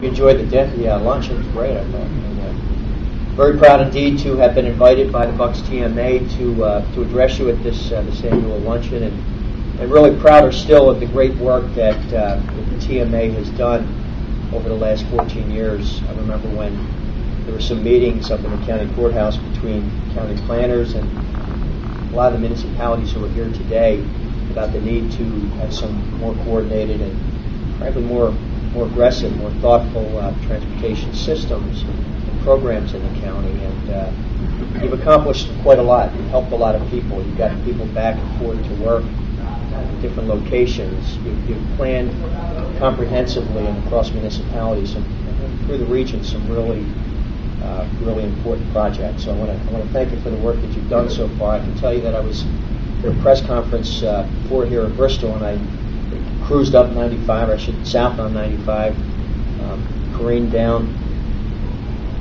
You enjoyed the luncheon. It was great, I thought. And, very proud indeed to have been invited by the Bucks TMA to address you at this annual luncheon, and really prouder still of the great work that the TMA has done over the last 14 years. I remember when there were some meetings up in the county courthouse between county planners and a lot of the municipalities who are here today about the need to have some more coordinated and frankly more aggressive, more thoughtful transportation systems and programs in the county. And you've accomplished quite a lot. You've helped a lot of people. You've gotten people back and forth to work at different locations. You've planned comprehensively and across municipalities and through the region some really important projects. So I want to thank you for the work that you've done so far. I can tell you that I was at a press conference before here in Bristol, and I cruised up 95, or I should south on 95, careened down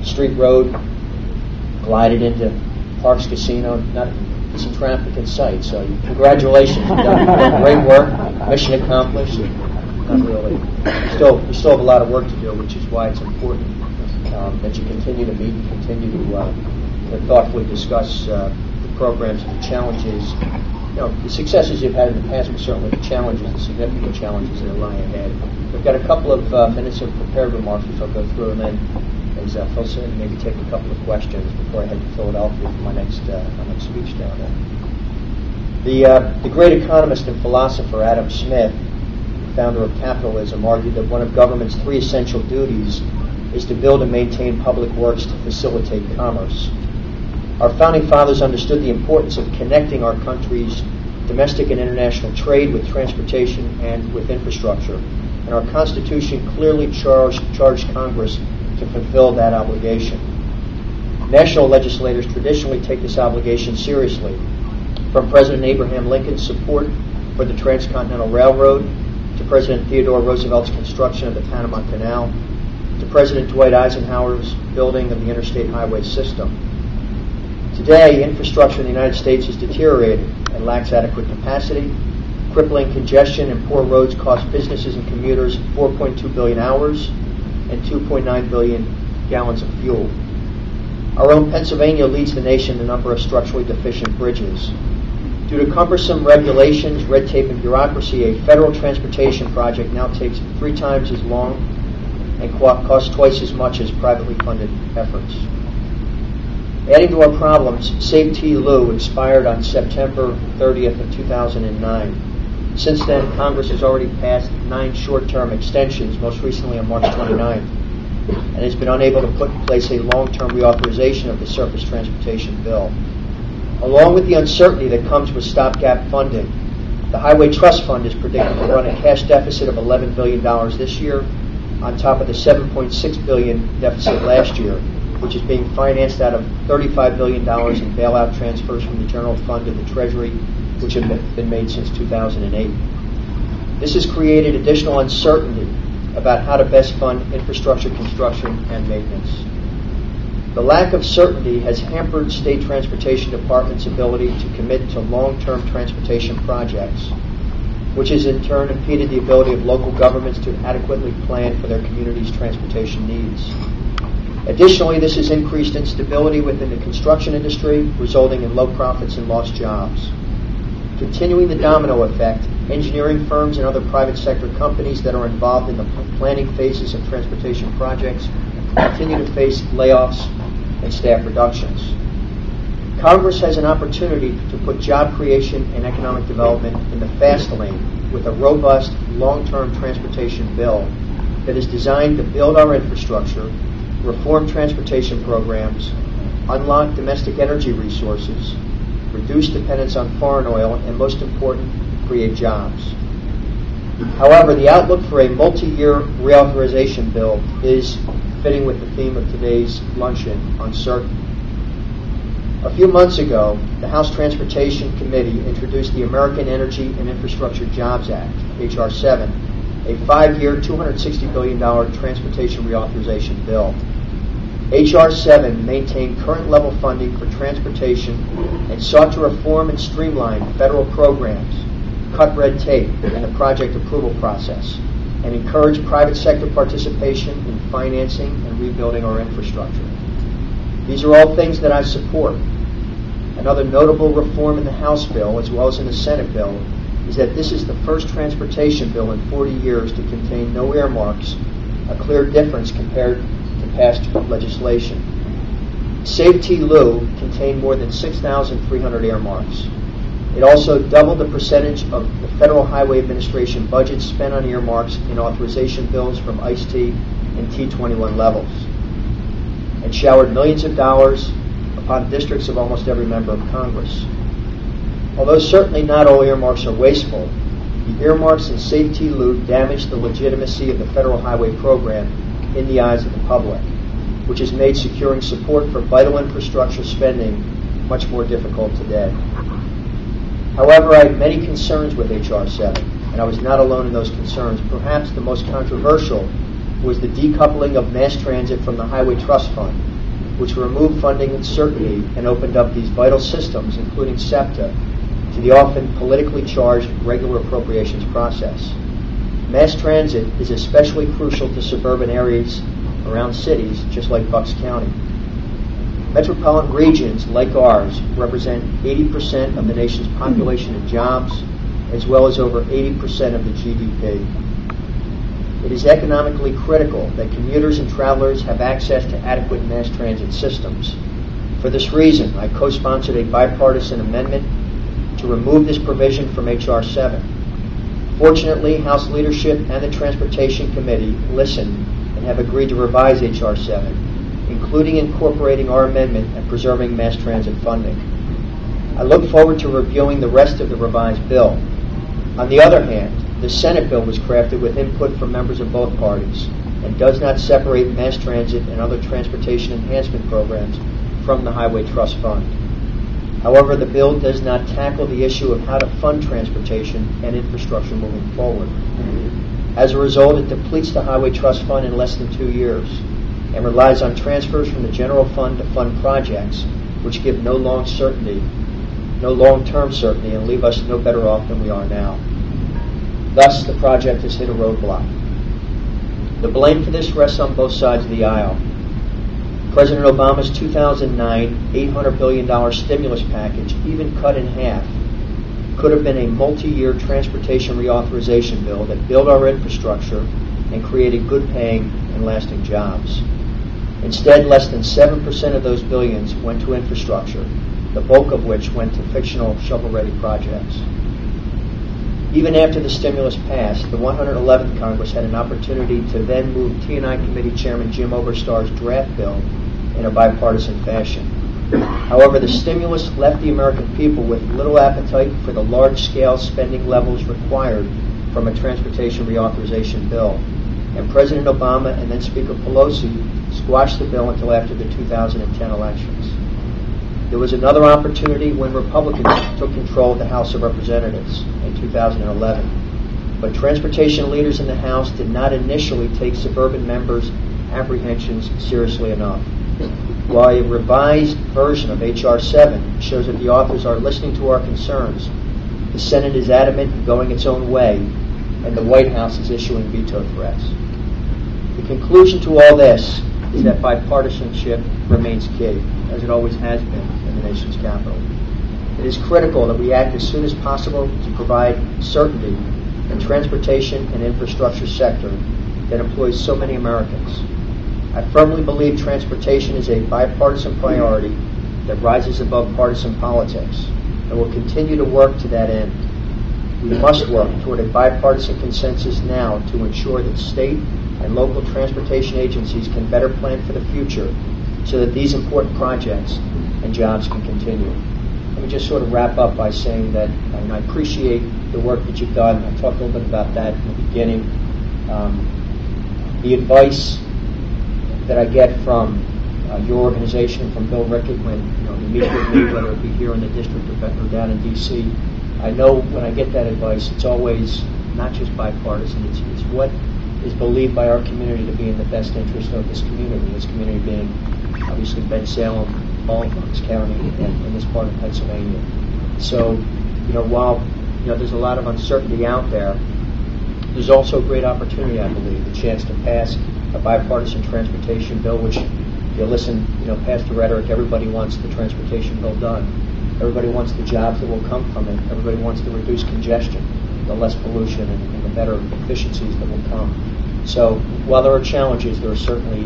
Street Road, glided into Parks Casino, not some traffic in sight. So congratulations, you've done great work, mission accomplished. Not really. You still have a lot of work to do, which is why it's important that you continue to meet and continue to thoughtfully discuss the programs and the challenges. The successes you've had in the past, but certainly the challenges, the significant challenges that lie ahead. We've got a couple of minutes of prepared remarks, which I'll go through, and then, as Phil said, maybe take a couple of questions before I head to Philadelphia for my next speech down there. The great economist and philosopher Adam Smith, founder of capitalism, argued that one of government's three essential duties is to build and maintain public works to facilitate commerce. Our founding fathers understood the importance of connecting our country's domestic and international trade with transportation and with infrastructure, and our Constitution clearly charged Congress to fulfill that obligation. National legislators traditionally take this obligation seriously, from President Abraham Lincoln's support for the Transcontinental Railroad, to President Theodore Roosevelt's construction of the Panama Canal, to President Dwight Eisenhower's building of the interstate highway system. Today, infrastructure in the United States is deteriorating and lacks adequate capacity. Crippling congestion and poor roads cost businesses and commuters 4.2 billion hours and 2.9 billion gallons of fuel. Our own Pennsylvania leads the nation in the number of structurally deficient bridges. Due to cumbersome regulations, red tape, and bureaucracy, a federal transportation project now takes 3 times as long and costs twice as much as privately funded efforts. Adding to our problems, Save T. Lou expired on September 30th of 2009. Since then, Congress has already passed 9 short-term extensions, most recently on March 29th, and has been unable to put in place a long-term reauthorization of the surface transportation bill. Along with the uncertainty that comes with stopgap funding, the Highway Trust Fund is predicted to run a cash deficit of $11 billion this year, on top of the $7.6 billion deficit last year, which is being financed out of $35 billion in bailout transfers from the general fund to the Treasury, which have been made since 2008. This has created additional uncertainty about how to best fund infrastructure construction and maintenance. The lack of certainty has hampered state transportation departments' ability to commit to long-term transportation projects, which has in turn impeded the ability of local governments to adequately plan for their community's transportation needs. Additionally, this has increased instability within the construction industry, resulting in low profits and lost jobs. Continuing the domino effect, engineering firms and other private sector companies that are involved in the planning phases of transportation projects continue to face layoffs and staff reductions. Congress has an opportunity to put job creation and economic development in the fast lane with a robust, long-term transportation bill that is designed to build our infrastructure, reform transportation programs, unlock domestic energy resources, reduce dependence on foreign oil, and most important, create jobs. However, the outlook for a multi-year reauthorization bill is fitting with the theme of today's luncheon, uncertain. A few months ago, the House Transportation Committee introduced the American Energy and Infrastructure Jobs Act, H.R. 7, a 5-year, $260 billion transportation reauthorization bill. H.R. 7 maintained current level funding for transportation and sought to reform and streamline federal programs, cut red tape, and the project approval process, and encourage private sector participation in financing and rebuilding our infrastructure. These are all things that I support. Another notable reform in the House bill, as well as in the Senate bill, is that this is the first transportation bill in 40 years to contain no earmarks, a clear difference compared to past legislation. Save-T-Lou contained more than 6,300 earmarks. It also doubled the percentage of the Federal Highway Administration budget spent on earmarks in authorization bills from ICE-T and T21 levels, and showered millions of dollars upon districts of almost every member of Congress. Although certainly not all earmarks are wasteful, the earmarks in Save-T-Lou damaged the legitimacy of the federal highway program in the eyes of the public, which has made securing support for vital infrastructure spending much more difficult today. However, I had many concerns with H.R. 7, and I was not alone in those concerns. Perhaps the most controversial was the decoupling of mass transit from the Highway Trust Fund, which removed funding uncertainty and opened up these vital systems, including SEPTA, to the often politically charged regular appropriations process. Mass transit is especially crucial to suburban areas around cities, just like Bucks County. Metropolitan regions, like ours, represent 80% of the nation's population and jobs, as well as over 80% of the GDP. It is economically critical that commuters and travelers have access to adequate mass transit systems. For this reason, I co-sponsored a bipartisan amendment to remove this provision from H.R. 7. Fortunately, House leadership and the Transportation Committee listened and have agreed to revise H.R. 7, including incorporating our amendment and preserving mass transit funding. I look forward to reviewing the rest of the revised bill. On the other hand, the Senate bill was crafted with input from members of both parties and does not separate mass transit and other transportation enhancement programs from the Highway Trust Fund. However, the bill does not tackle the issue of how to fund transportation and infrastructure moving forward. As a result, it depletes the Highway Trust Fund in less than 2 years and relies on transfers from the general fund to fund projects which give no long-term certainty and leave us no better off than we are now. Thus, the project has hit a roadblock. The blame for this rests on both sides of the aisle. President Obama's 2009 $800 billion stimulus package, even cut in half, could have been a multi-year transportation reauthorization bill that built our infrastructure and created good-paying and lasting jobs. Instead, less than 7% of those billions went to infrastructure, the bulk of which went to fictional shovel-ready projects. Even after the stimulus passed, the 111th Congress had an opportunity to then move T&I Committee Chairman Jim Oberstar's draft bill in a bipartisan fashion. However, the stimulus left the American people with little appetite for the large-scale spending levels required from a transportation reauthorization bill, and President Obama and then Speaker Pelosi squashed the bill until after the 2010 elections. There was another opportunity when Republicans took control of the House of Representatives in 2011. But transportation leaders in the House did not initially take suburban members' apprehensions seriously enough. While a revised version of H.R. 7 shows that the authors are listening to our concerns, the Senate is adamant in going its own way, and the White House is issuing veto threats. The conclusion to all this is that bipartisanship remains key, as it always has been in the nation's capital. It is critical that we act as soon as possible to provide certainty in transportation and infrastructure sector that employs so many Americans. I firmly believe transportation is a bipartisan priority that rises above partisan politics, and will continue to work to that end. We must work toward a bipartisan consensus now to ensure that state and local transportation agencies can better plan for the future so that these important projects and jobs can continue. Let me just sort of wrap up by saying that I appreciate the work that you've done. I talked a little bit about that in the beginning. The advice that I get from your organization, from Bill Rickett, when you meet with me, whether it be here in the district or down in D.C., I know when I get that advice, it's always not just bipartisan. It's what is believed by our community to be in the best interest of this community being obviously Ben Salem, all of Bucks County, and in this part of Pennsylvania. So, while there's a lot of uncertainty out there, There's also a great opportunity, I believe, the chance to pass a bipartisan transportation bill, which, if you listen, past the rhetoric, everybody wants the transportation bill done. Everybody wants the jobs that will come from it. Everybody wants to reduce congestion, the less pollution, and the better efficiencies that will come. So while there are challenges, there are certainly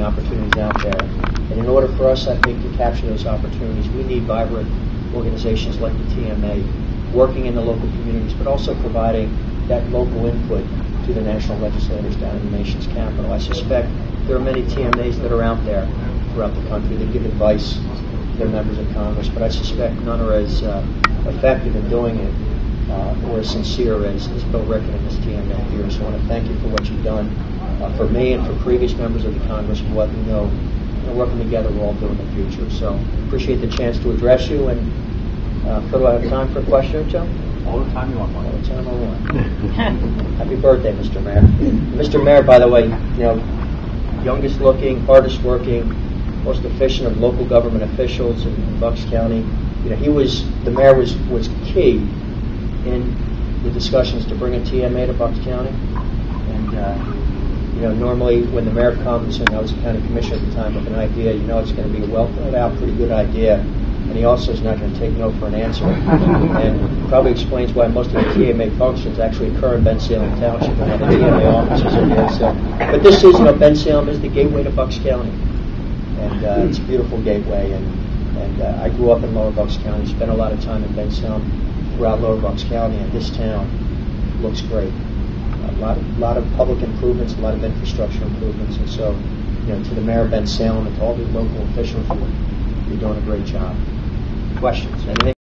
opportunities out there. And in order for us, I think, to capture those opportunities, we need vibrant organizations like the TMA working in the local communities, but also providing that local input to the national legislators down in the nation's capital. I suspect there are many TMAs that are out there throughout the country that give advice to their members of Congress, but I suspect none are as effective in doing it or as sincere as Bill Rickett and this TMA here. So I want to thank you for what you've done for me and for previous members of the Congress, and what we know working together we'll all do in the future. So appreciate the chance to address you. And Phil, do I have time for a question or two? All the time you want, Mark. All the time I want. Happy birthday, Mr. Mayor. Mr. Mayor, by the way, youngest looking, hardest working, most efficient of local government officials in Bucks County. The mayor was key in the discussions to bring a TMA to Bucks County. And normally when the mayor comes, and I was a county commissioner at the time, with an idea, it's going to be a well thought out, pretty good idea. And he also is not going to take no for an answer. And probably explains why most of the TMA functions actually occur in Bensalem Township and other TMA offices are there. So, but this is, Bensalem is the gateway to Bucks County. And it's a beautiful gateway. And I grew up in Lower Bucks County, spent a lot of time in Bensalem throughout Lower Bucks County, and this town looks great. A lot of public improvements, a lot of infrastructure improvements. And so, to the mayor of Bensalem and to all the local officials, you're doing a great job. Questions? Anything?